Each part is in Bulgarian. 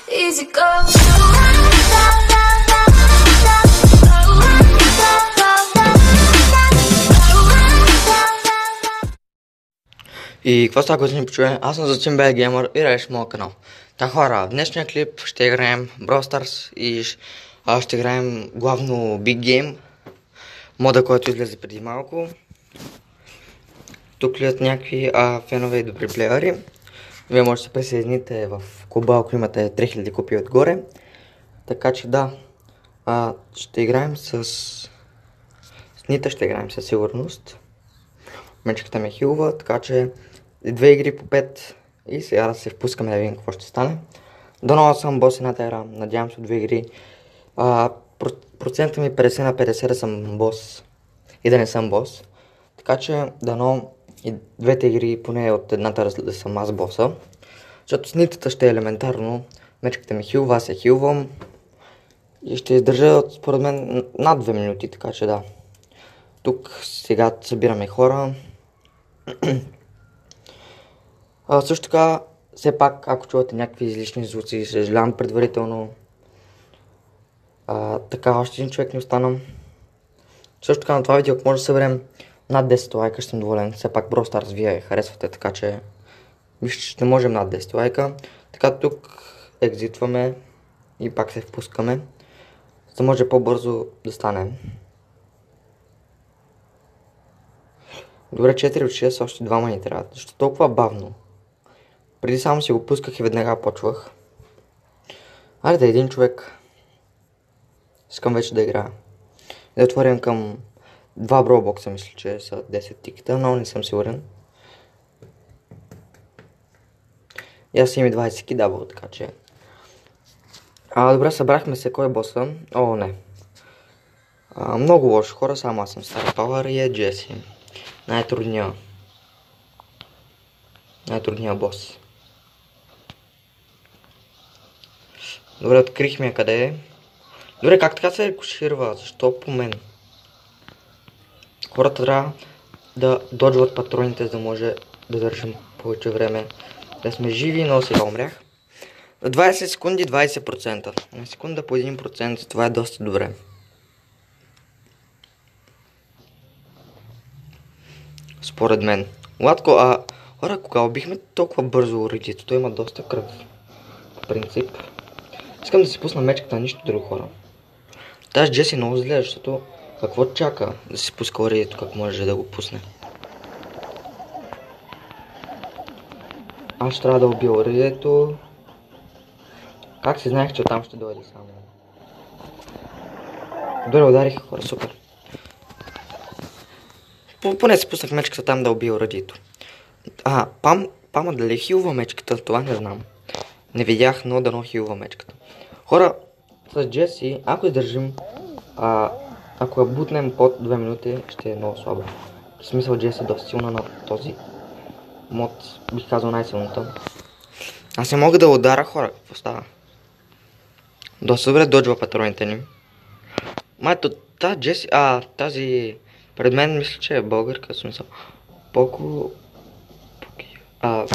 Easy go. И какво става, господин почуе? Аз съм Златин Бел Геймър и гледаш моят канал. Та хора, в днешния клип ще играем Brawl Stars и ще играем главно Big Game. Мода, който излезе преди малко. Тук лият някакви фенове и добри плеери. Вие може да се присъедините в клуба, ако имате 3000 копии отгоре. Така че да, ще играем с Нита, ще играем със сигурност. Мечката ме хилва, така че 2 игри по 5 и сега да се впускаме да видим какво ще стане. Дано съм бос едната ера, надявам се от 2 игри. Процента ми 50 на 50 да съм бос и да не съм бос. Така че дано и двете игри поне от едната да съм аз боса. Защото с нитата ще е елементарно. Мечката ми хилва, аз се хилвам. И ще издържа според мен над 2 минути, така че да. Тук сега събираме хора. Също така, все пак, ако чувате някакви излишни звуци, съжалявам предварително. Така, още един човек не останам. Също така на това видео, ако може да съберем над 10 лайка, ще съм доволен. Все пак Brawl Stars вие харесвате, така че вижте, ще можем над 10 лайка. Така, тук екзитваме и пак се впускаме, за да може по-бързо да стане. Добре, 4 от 6, още 2 ни трябва. Защо толкова бавно? Преди само си го пусках и веднага почвах. Айде да, един човек. Искам вече да играя. Да отворим към 2 броубокса, мисля, че са 10 тикета, но не съм сигурен. И аз имам и 20 кидабъл, така че... добре, събрахме се. Кой е боса? О, не. Много лошо хора, само аз съм Star Power и е Джеси. Най-трудния бос. Добре, открихме къде е. Добре, как така се рекоширва? Защо по мен? Хората трябва да доджват патроните, за да може да държим повече време. Да сме живи, но сега умрях. 20 секунди 20%. На секунда по 1%, това е доста добре. Според мен. Владко, хора, кога убихме толкова бързо оръдието? Той има доста кръв. По принцип. Искам да си пусна мечката, нищо друго, хора. Тази Джеси много зле, защото какво чака да си пуска оръдието, как може да го пусне? Аз ще трябва да убия оръдието. Как си знаех, че оттам ще дойде само? Добре, ударих, хора, супер. Поне си пуснах мечката там да убия оръдието. Пама дали хилва мечката, това не знам. Не видях, но дано хилва мечката. Хора, с Джеси, ако издържим, ако я бутнем под 2 минути, ще е много слабо. В смисъл, Джеси е доста силна на този мод, бих казал най-силната. Аз не мога да удара, хора, какво става? Доста добре доджва патроните ни. Майто, тази Джеси, тази... Пред мен мисля, че е българка, в смисъл.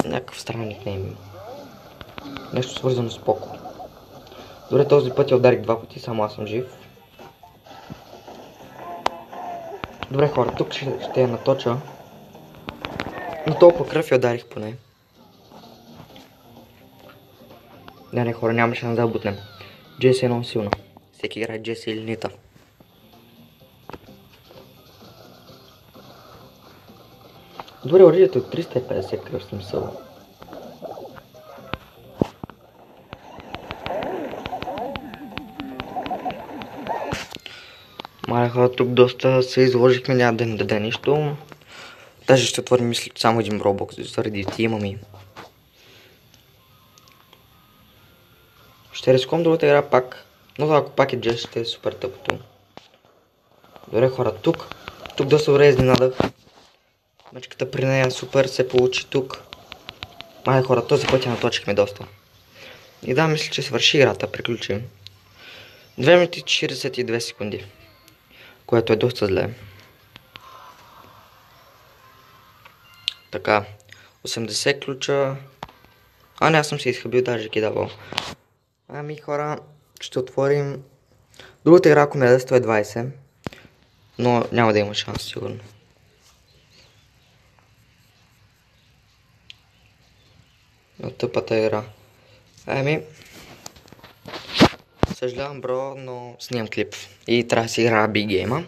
Някакъв странен никнейм. Нещо свързано с Поко. Добре, този път я ударих 2 пъти, само аз съм жив. Добре, хора, тук ще я наточа. Но толкова кръв я ударих поне. Да, не, хора, нямаше да бутнем. Джеси е много силна. Всеки играе Джеси или Нита. Добре, оръдието е 350 кръв, смисъл. Мале хора, тук доста се изложихме, няма да ни даде нищо. Даже ще отворим, мисля, само един броубокс, заради тима ми. Ще рискувам другата игра пак, но ако пак е Джес, ще е супер тъпото. Добре, хора, тук доста добре изненадах. Мечката при нея супер се получи тук. Мале хора, този път я наточихме доста. И да, мисля, че свърши играта, приключим. 2 минути 42 секунди. Което е доста зле. Така, 80 ключа. Не, аз съм се изхъбил, даже кидавал. Ами хора, ще отворим другата игра, ако ми даде 120, но няма да има шанс, сигурно. От тъпата игра. Ами, съжалявам, бро, но снимам клип и трябва да си играя Big Game.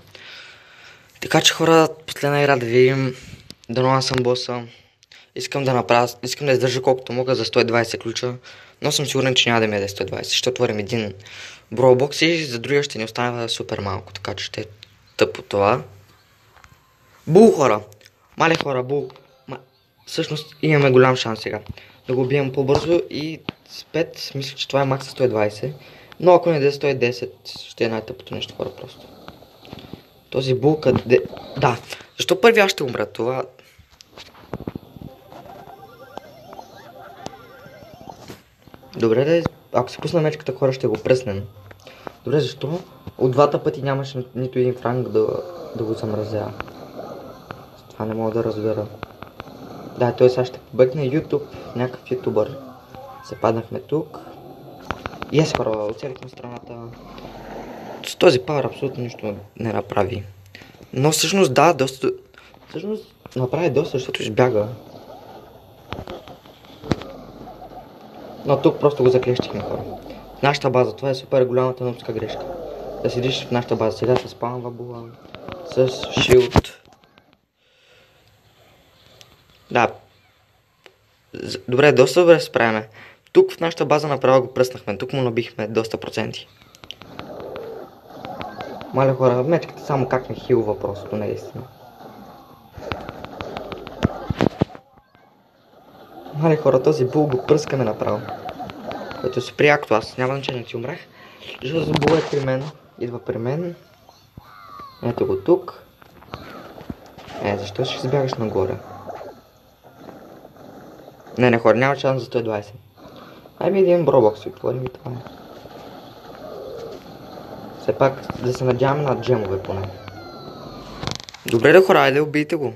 Така че хора, последна игра да видим. Дано аз съм боса. Искам да издържа колкото мога за 120 ключа, но съм сигурен, че няма да ми даде 120. Ще отворим един броубокс и за другия ще ни остане супер малко, така че ще е тъпо това. Бул, хора! Мале хора, бул! Всъщност имаме голям шанс сега да го убием по-бързо и с 5, мисля, че това е макса 120. Но ако не даде 110, ще е най-тъпото нещо, хора, просто. Този бул къде... Да, защо първи аз ще умра? Това... Добре да ако се пусна мечката, хора, ще го пръснем. Добре, защо? От двата пъти нямаше нито един франк да го замразя. Това не мога да разбера. Да, той сега ще побъкне YouTube, някакъв ютубър. Се паднахме тук. И аз, хора, оцелихме страната. С този пауър абсолютно нищо не направи. Но всъщност да, доста... Всъщност направи доста, защото избяга. Но тук просто го заклещихме, хора. В нашата база, това е супер голямата нубска грешка. Да седиш в нашата база. Сега се спамва була с шилд. Да. Добре, доста добре се справяме. Тук в нашата база направо го пръснахме. Тук му набихме доста проценти. Мале хора, мечката само как ме хилва просто, наистина. Мале хора, този бул го пръскаме направо. Което си приякто, аз няма значение, че умрах. Защото бул е при мен, идва при мен. Ето го тук. Защо ще избягаш нагоре? Не, хора, няма шанс за 120. Айде един бробокс отворим и това е. Все пак да се надяваме на джемове поне. Добре да хора, айде убийте го.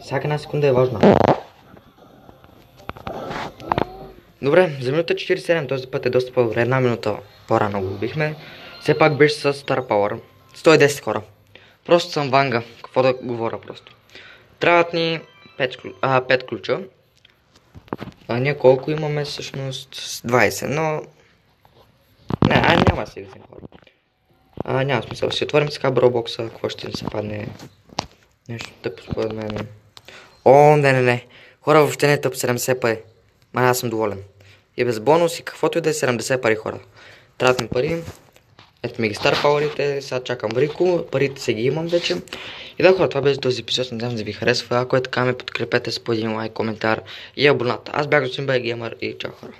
Всяка една секунда е важна. Добре, за минута 47, този път е доста по-добре. Една минута по-рано го убихме. Все пак беше с Star Power. 110 хора. Просто съм ванга. Какво да говоря просто. Трябват ни 5 ключа. А ние колко имаме всъщност? 20, но... Не, няма сега хора. Няма смисъл. Ще отворим сега бробокса, какво ще ни се падне. Нещо тъпо според мен. О, не. Хора, въобще не е тъп 70 пари. Аз съм доволен. И без бонус и каквото и да е 70 пари, хора. Трябват ми пари. Ето ми ги Star Power-ите, сега чакам Брико, парите се ги имам вече. И да, хора, това беше този епизод, надявам да ви харесва. Ако е така, ме подкрепете с по един лайк, коментар и абонат. Аз бях Симбай Геймър и чао, хора.